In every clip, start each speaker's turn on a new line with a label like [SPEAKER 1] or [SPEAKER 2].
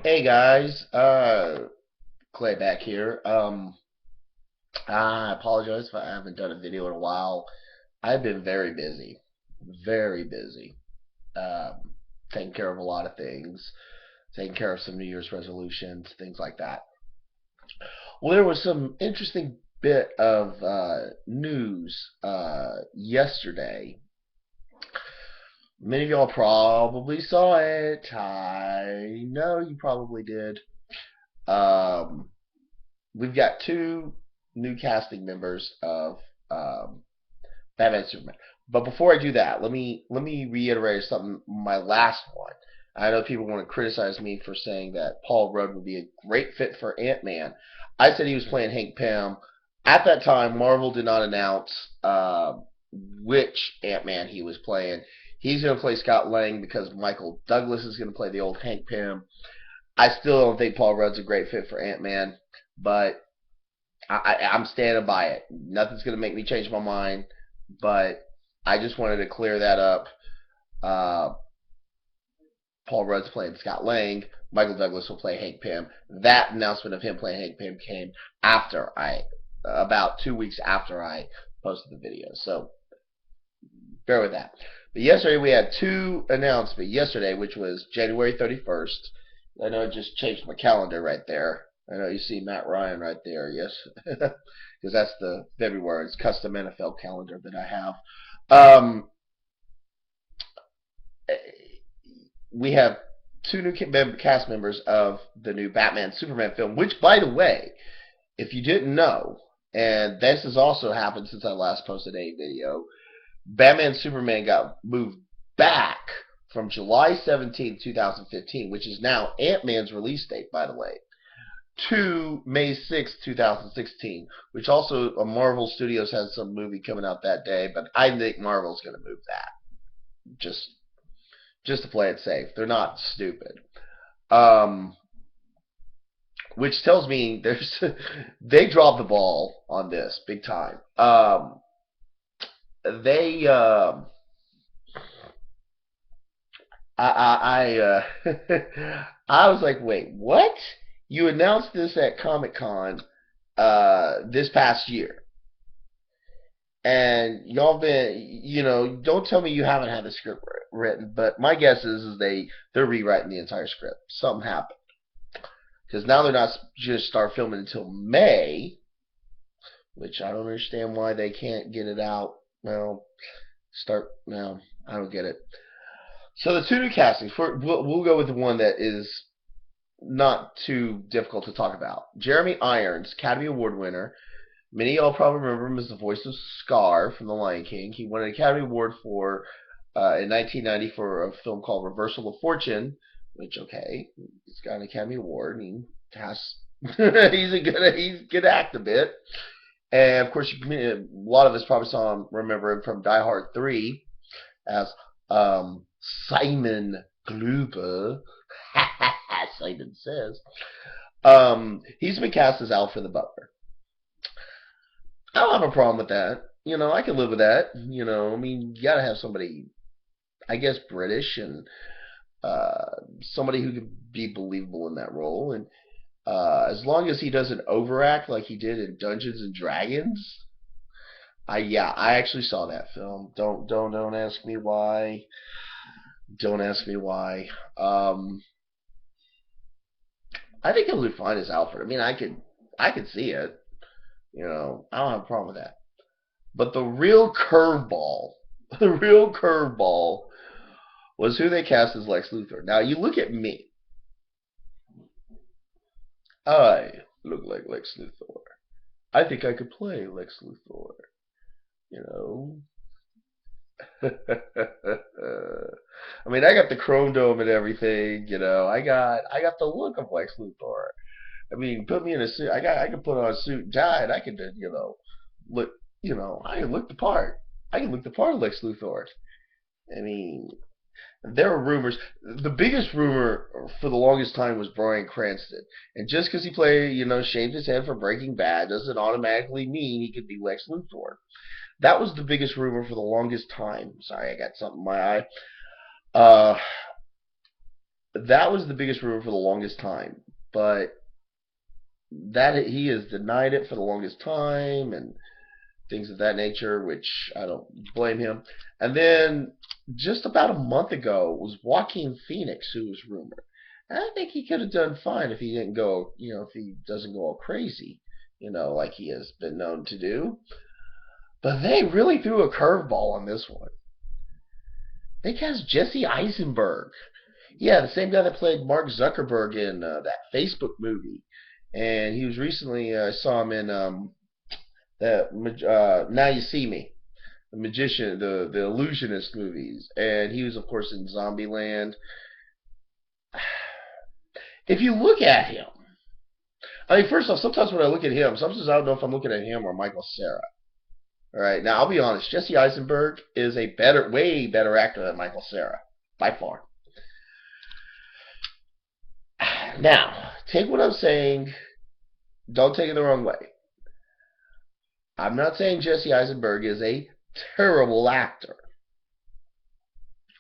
[SPEAKER 1] Hey guys, Clay back here. I apologize if I haven't done a video in a while. I've been very busy. Taking care of a lot of things, taking care of some New Year's resolutions, things like that. Well, there was some interesting bit of news yesterday. Many of y'all probably saw it. I know you probably did. Um, we've got two new casting members of um, Batman Superman. But before I do that, let me reiterate something. My last one. I know people want to criticize me for saying that Paul Rudd would be a great fit for Ant-Man. I said he was playing Hank Pym. At that time, Marvel did not announce which Ant-Man he was playing. He's going to play Scott Lang because Michael Douglas is going to play the old Hank Pym. I still don't think Paul Rudd's a great fit for Ant-Man, but I'm standing by it. Nothing's going to make me change my mind, but I just wanted to clear that up. Uh, Paul Rudd's playing Scott Lang. Michael Douglas will play Hank Pym. That announcement of him playing Hank Pym came about 2 weeks after I posted the video. So bear with that. But yesterday we had two announcements. Yesterday, which was January 31st. I know I just changed my calendar right there. I know you see Matt Ryan right there. Yes, because that's the February's custom NFL calendar that I have. We have two new cast members of the new Batman Superman film. Which, by the way, if you didn't know, and this has also happened since I last posted a video, Batman Superman got moved back from July 17th, 2015, which is now Ant-Man's release date, by the way, to May 6th, 2016, which also Marvel Studios has some movie coming out that day, but I think Marvel's going to move that just just to play it safe. They're not stupid. Um, which tells me there's they dropped the ball on this big time. They I was like, wait, what? You announced this at Comic Con this past year, and y'all been, don't tell me you haven't had the script written. But my guess is they're rewriting the entire script. Something happened because now they're not just start filming until May, which I don't understand why they can't get it out. Well, start now. I don't get it. So the two new castings. We'll go with the one that is not too difficult to talk about. Jeremy Irons, Academy Award winner. Many of y'all probably remember him as the voice of Scar from The Lion King. He won an Academy Award for in 1990 for a film called Reversal of Fortune, which okay, he's got an Academy Award. And he has he's good act a bit. And of course, a lot of us probably remember him from Die Hard 3 as Simon Gruber. Simon says. He's been cast as Alfred the Butler. I don't have a problem with that. I can live with that. I mean, you gotta have somebody, I guess, British and somebody who could be believable in that role. And as long as he doesn't overact like he did in Dungeons and Dragons, I actually saw that film. Don't ask me why. Don't ask me why. I think he'll do fine as Alfred. I mean, I could see it. I don't have a problem with that. But the real curveball, the real curveball was who they cast as Lex Luthor. Now you look at me. I look like Lex Luthor. I think I could play Lex Luthor. You know. I mean, I got the chrome dome and everything. I got the look of Lex Luthor. I mean, put me in a suit. I can put on a suit and tie, and I can, look. I can look the part. I can look the part of Lex Luthor. I mean, there are rumors. The biggest rumor for the longest time was Bryan Cranston, and just because he played, shaved his head for Breaking Bad, doesn't automatically mean he could be Lex Luthor. That was the biggest rumor for the longest time. Sorry, I got something in my eye. Uh, That was the biggest rumor for the longest time, but that he has denied it for the longest time and things of that nature, which I don't blame him. And then just about a month ago was Joaquin Phoenix who was rumored. And I think he could have done fine if he didn't go, if he doesn't go all crazy, like he has been known to do. But they really threw a curveball on this one. They cast Jesse Eisenberg. Yeah, the same guy that played Mark Zuckerberg in that Facebook movie. And he was recently, I saw him in that Now You See Me, the magician, the illusionist movies, and he was of course in Zombieland. If you look at him, I mean, first off, sometimes when I look at him, sometimes I don't know if I'm looking at him or Michael Cera. All right, now I'll be honest, Jesse Eisenberg is a way better actor than Michael Cera by far. Now, take what I'm saying. Don't take it the wrong way. I'm not saying Jesse Eisenberg is a terrible actor.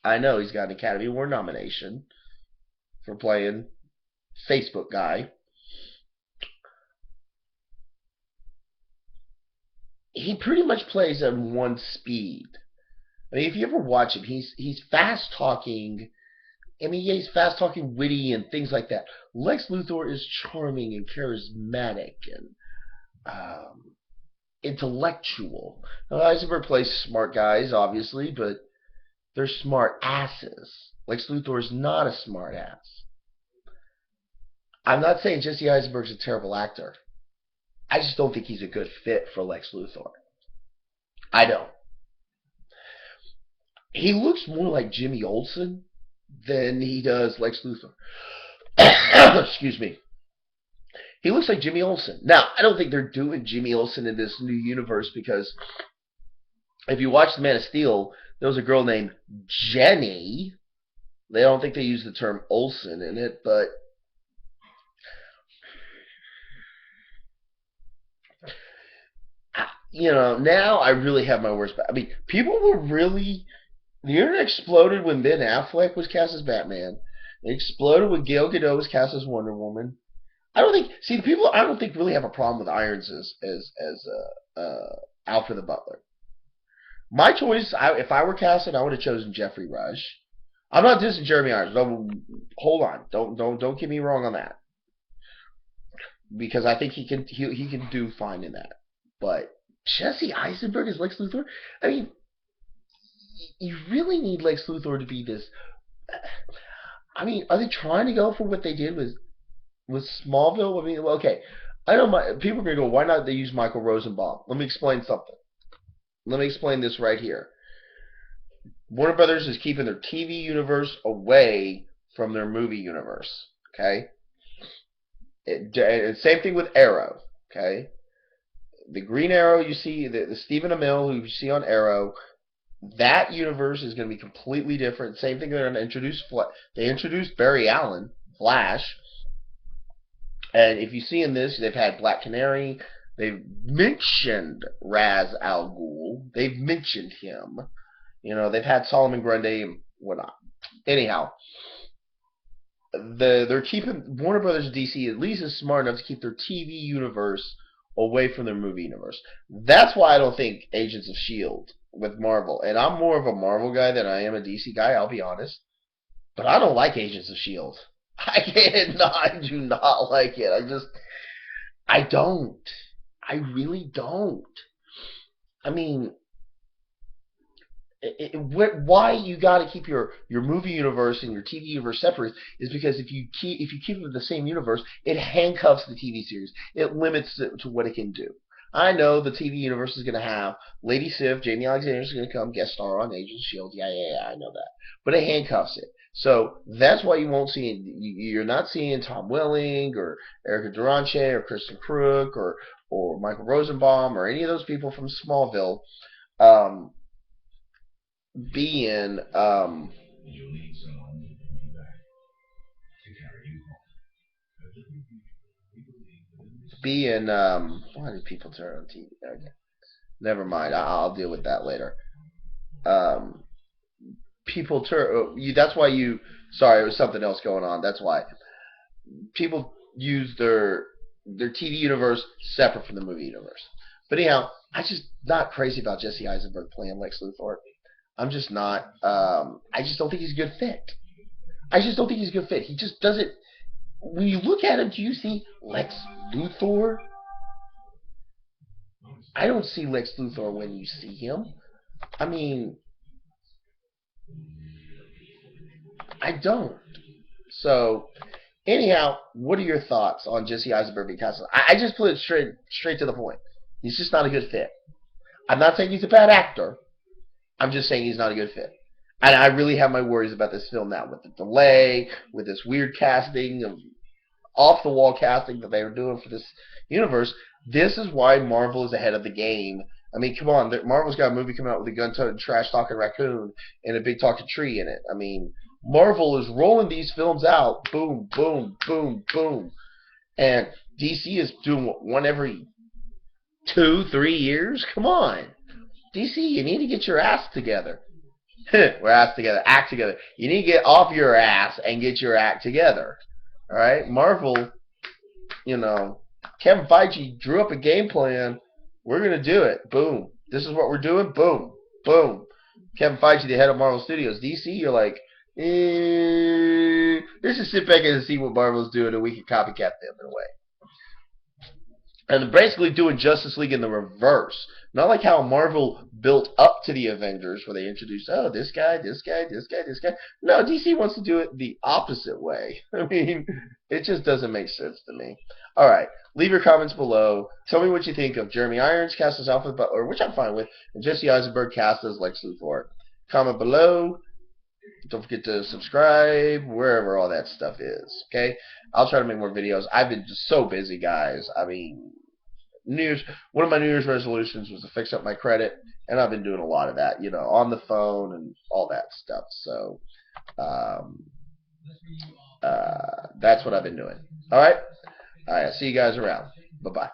[SPEAKER 1] I know he's got an Academy Award nomination for playing Facebook guy. He pretty much plays at one speed. I mean, if you ever watch him, he's fast talking. I mean, yeah, he's fast talking, witty, and things like that. Lex Luthor is charming and charismatic and intellectual. Now, Eisenberg plays smart guys, obviously, but they're smart asses. Lex Luthor is not a smart ass. I'm not saying Jesse Eisenberg's a terrible actor. I just don't think he's a good fit for Lex Luthor. I don't. He looks more like Jimmy Olsen than he does Lex Luthor. Excuse me. He looks like Jimmy Olsen. Now, I don't think they're doing Jimmy Olsen in this new universe because if you watch The Man of Steel, there was a girl named Jenny. They don't think they use the term Olsen in it, but now I really have my worst. I mean, people were really. The internet exploded when Ben Affleck was cast as Batman. It exploded when Gal Gadot was cast as Wonder Woman. I don't think. See, the people I don't think really have a problem with Irons as Alfred the Butler. My choice, if I were casted, I would have chosen Jeffrey Rush. I'm not dissing Jeremy Irons. Hold on. Don't get me wrong on that. Because I think he can do fine in that. But Jesse Eisenberg as Lex Luthor? I mean, you really need Lex Luthor to be this. I mean, are they trying to go for what they did with Smallville? I mean, okay, I know people are gonna go. Why not they use Michael Rosenbaum? Let me explain something. Let me explain this right here. Warner Brothers is keeping their TV universe away from their movie universe. Okay. Same thing with Arrow. Okay. The Green Arrow you see, the Stephen Amell who you see on Arrow, that universe is going to be completely different. Same thing they're going to introduce. They introduced Barry Allen, Flash, and if you see in this, they've had Black Canary. They've mentioned Ra's al Ghul. They've mentioned him. They've had Solomon Grundy and whatnot. Anyhow, they're keeping Warner Brothers and DC at least is smart enough to keep their TV universe away from their movie universe. That's why I don't think Agents of S.H.I.E.L.D. with Marvel, and I'm more of a Marvel guy than I am a DC guy, I'll be honest. But I don't like Agents of S.H.I.E.L.D. I do not like it. I don't. I really don't. I mean, why you got to keep your movie universe and your TV universe separate is because if you keep them in the same universe, it handcuffs the TV series. It limits it to what it can do. I know the TV universe is going to have Lady Sif, Jamie Alexander is going to come guest star on Agents of S.H.I.E.L.D. Yeah, I know that. But it handcuffs it. So that's why you won't see, you're not seeing Tom Welling or Erica Durance or Kristen Crook or Michael Rosenbaum or any of those people from Smallville being why do people turn on TV? Okay. Never mind. I'll deal with that later. Um, people turn you. That's why you. Sorry, it was something else going on. That's why people use their TV universe separate from the movie universe. But anyhow, I just not crazy about Jesse Eisenberg playing Lex Luthor. I'm just not. I just don't think he's a good fit. I just don't think he's a good fit. He just doesn't. When you look at him, do you see Lex Luthor? I don't see Lex Luthor when you see him. I mean, I don't. So, anyhow, what are your thoughts on Jesse Eisenberg being cast? I just put it straight to the point. He's just not a good fit. I'm not saying he's a bad actor. I'm just saying he's not a good fit. And I really have my worries about this film now with the delay, with this weird casting of off the wall casting that they were doing for this universe. This is why Marvel is ahead of the game. I mean, come on, Marvel's got a movie coming out with a gun-toting, trash-talking raccoon and a big talking tree in it. I mean, Marvel is rolling these films out, boom, boom, boom, boom, and DC is doing one every 2, 3 years. Come on, DC, you need to get your ass together. We're ass together, act together. You need to get off your ass and get your act together. All right, Marvel, you know, Kevin Feige drew up a game plan. We're gonna do it. Boom. This is what we're doing. Boom. Boom. Kevin Feige, the head of Marvel Studios. DC, you're like, let's just sit back and see what Marvel's doing, and we can copycat them in a way. And they're basically doing Justice League in the reverse. Not like how Marvel built up to the Avengers, where they introduced, oh, this guy, this guy, this guy, this guy. No, DC wants to do it the opposite way. I mean, it just doesn't make sense to me. All right, leave your comments below. Tell me what you think of Jeremy Irons cast as Alfred Butler, which I'm fine with, and Jesse Eisenberg cast as Lex Luthor. Comment below. Don't forget to subscribe, wherever all that stuff is, okay? I'll try to make more videos. I've been just so busy, guys. I mean, one of my New Year's resolutions was to fix up my credit, and I've been doing a lot of that, you know, on the phone and all that stuff. So, that's what I've been doing. All right? All right, I'll see you guys around. Bye-bye.